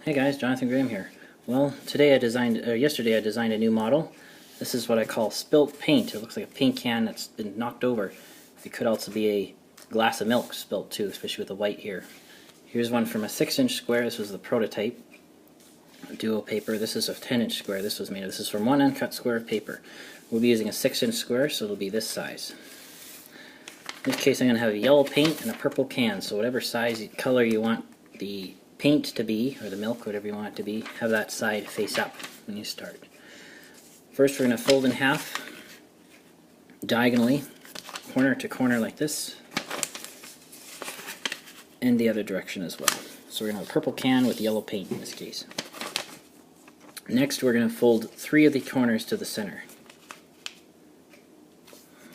Hey guys, Jonathan Graham here. Well, yesterday I designed a new model. This is what I call spilt paint. It looks like a paint can that's been knocked over. It could also be a glass of milk spilt too, especially with the white here. Here's one from a 6-inch square. This was the prototype. Duo paper. This is a 10-inch square. This is from one uncut square of paper. We'll be using a 6-inch square, so it'll be this size. In this case, I'm going to have a yellow paint and a purple can. So whatever color you want the paint to be, or the milk, whatever you want it to be, have that side face up when you start. First, we're going to fold in half, diagonally, corner to corner like this, and the other direction as well. So we're going to have a purple can with yellow paint in this case. Next, we're going to fold 3 of the corners to the center.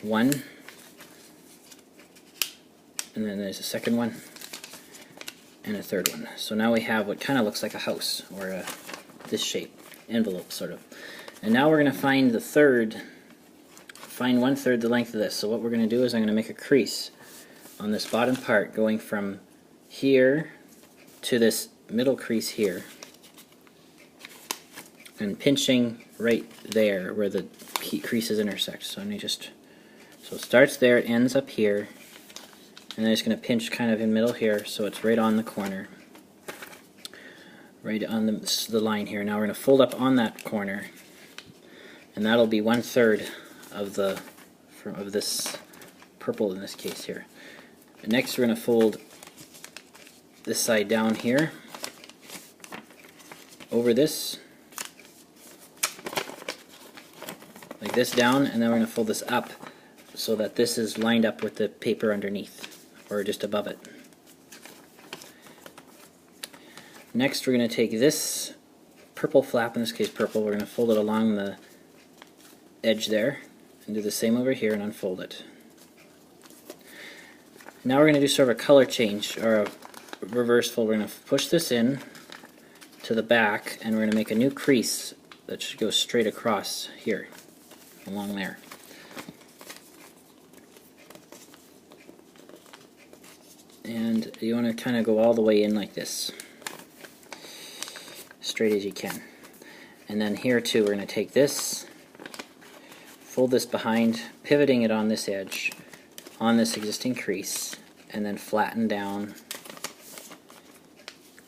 1, and then there's a second one, and a third one. So now we have what kind of looks like a house, or this shape, envelope sort of. And now we're going to find 1/3 the length of this. So what we're going to do is I'm going to make a crease on this bottom part going from here to this middle crease here, and pinching right there where the creases intersect. So so it starts there, it ends up here, and then it's going to pinch kind of in the middle here, so it's right on the corner, right on the line here. Now we're going to fold up on that corner, and that'll be 1/3 of this purple in this case here. And next we're going to fold this side down here over this, like this down, and then we're going to fold this up so that this is lined up with the paper underneath, or just above it. Next we're going to take this purple flap, in this case purple, we're going to fold it along the edge there, and do the same over here and unfold it. Now we're going to do sort of a color change, or a reverse fold. We're going to push this in to the back, and we're going to make a new crease that should go straight across here, along there. And you want to kind of go all the way in like this, straight as you can. And then here too, we're going to take this, fold this behind, pivoting it on this edge, on this existing crease, and then flatten down,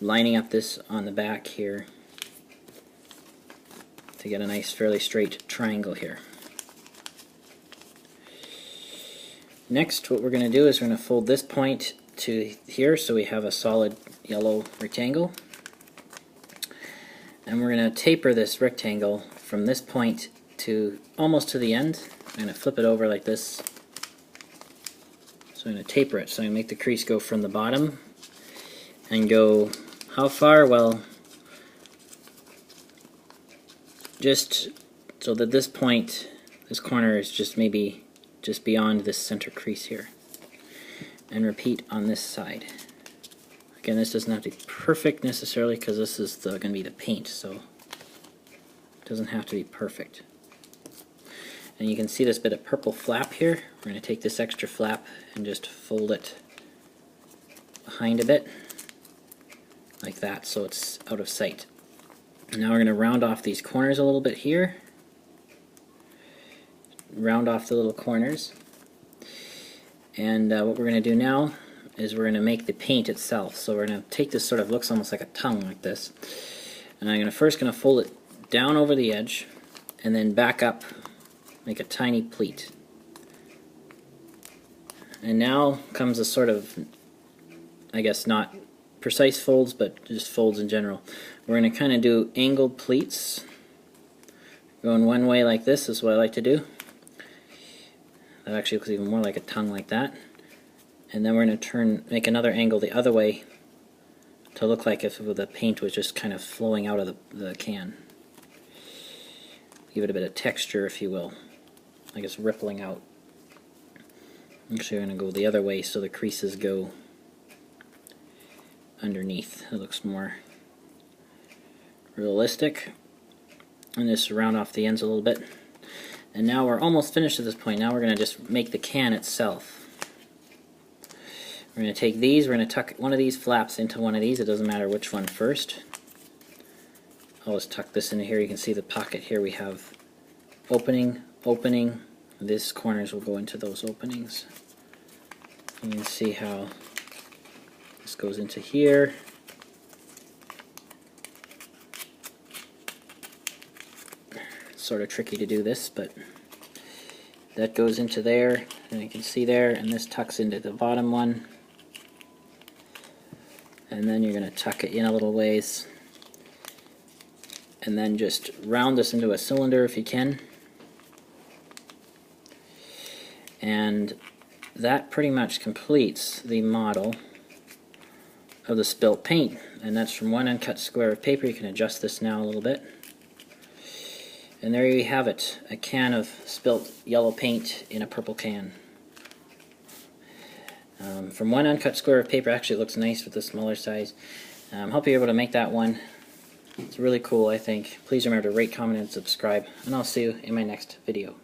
lining up this on the back here to get a nice, fairly straight triangle here. Next, what we're going to do is we're going to fold this point to here so we have a solid yellow rectangle, and we're going to taper this rectangle from this point to almost to the end. I'm going to flip it over like this. So I'm going to taper it. So I'm going to make the crease go from the bottom and go how far? Well, just so that this point, this corner is just maybe just beyond this center crease here. And repeat on this side. Again, this doesn't have to be perfect necessarily, because this is going to be the paint, so it doesn't have to be perfect. And you can see this bit of purple flap here. We're going to take this extra flap and just fold it behind a bit, like that, so it's out of sight. Now we're going to round off these corners a little bit here. Round off the little corners. And what we're going to do now is we're going to make the paint itself. So we're going to take this, sort of looks almost like a tongue like this, and I'm first going to fold it down over the edge and then back up, make a tiny pleat. And now comes a sort of, I guess not precise folds, but just folds in general. We're going to kind of do angled pleats. Going one way like this is what I like to do. That actually looks even more like a tongue like that. And then we're going to make another angle the other way to look like if the paint was just kind of flowing out of the can. Give it a bit of texture, if you will, like it's rippling out. Actually, we're going to go the other way so the creases go underneath. It looks more realistic. And just round off the ends a little bit. And now we're almost finished at this point. Now we're going to just make the can itself. We're going to take these, we're going to tuck one of these flaps into one of these. It doesn't matter which one first. I'll just tuck this into here. You can see the pocket here. We have opening, opening. These corners will go into those openings. You can see how this goes into here. It's sort of tricky to do this, but that goes into there, and you can see there, and this tucks into the bottom one. And then you're going to tuck it in a little ways, and then just round this into a cylinder if you can. And that pretty much completes the model of the spilt paint, and that's from one uncut square of paper. You can adjust this now a little bit. And there you have it, a can of spilt yellow paint in a purple can. From one uncut square of paper. Actually, it looks nice with the smaller size. Hope you're able to make that one. It's really cool, I think. Please remember to rate, comment, and subscribe, and I'll see you in my next video.